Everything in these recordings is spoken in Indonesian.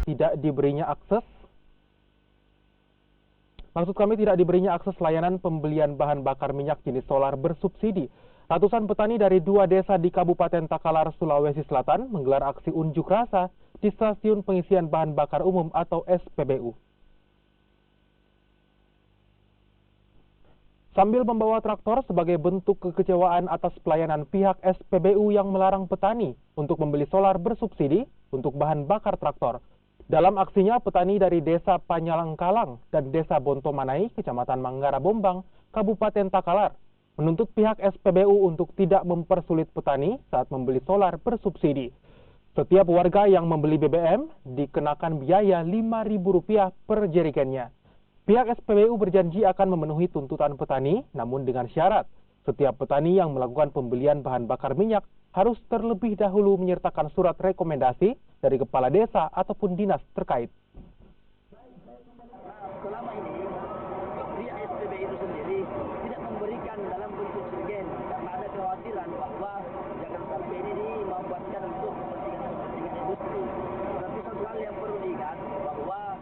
tidak diberinya akses layanan pembelian bahan bakar minyak jenis solar bersubsidi. Ratusan petani dari 2 desa di Kabupaten Takalar, Sulawesi Selatan menggelar aksi unjuk rasa di Stasiun Pengisian Bahan Bakar Umum atau SPBU. Sambil membawa traktor sebagai bentuk kekecewaan atas pelayanan pihak SPBU yang melarang petani untuk membeli solar bersubsidi untuk bahan bakar traktor. Dalam aksinya, petani dari Desa Panyalangkalang dan Desa Bontomanai, Kecamatan Manggara Bombang, Kabupaten Takalar, menuntut pihak SPBU untuk tidak mempersulit petani saat membeli solar bersubsidi. Setiap warga yang membeli BBM dikenakan biaya Rp5.000 per jerigennya. Pihak SPBU berjanji akan memenuhi tuntutan petani, namun dengan syarat setiap petani yang melakukan pembelian bahan bakar minyak harus terlebih dahulu menyertakan surat rekomendasi dari kepala desa ataupun dinas terkait. Selama ini, pihak SPBU itu sendiri tidak memberikan dalam bentuk jerigen karena ada kekhawatiran bahwa jangan sampai ini membuatkan untuk kepentingan industri. Tetapi satu hal yang perlu diingat bahwa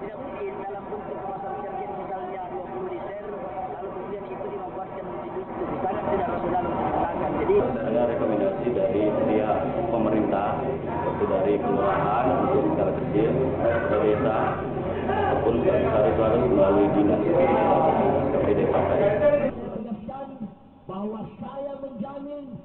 tidak mungkin dalam bentuk kemasan jerigen misalnya 20 liter, lalu kemudian itu dimanfaatkan untuk industri. Sangat tidak rasional untuk digunakan. Jadi ada rekomendasi dari pihak pemerintah, yaitu dari kelurahan untuk skala kecil, dari desa, ataupun harus melalui dinas KPD Partai. Bahwa saya menjamin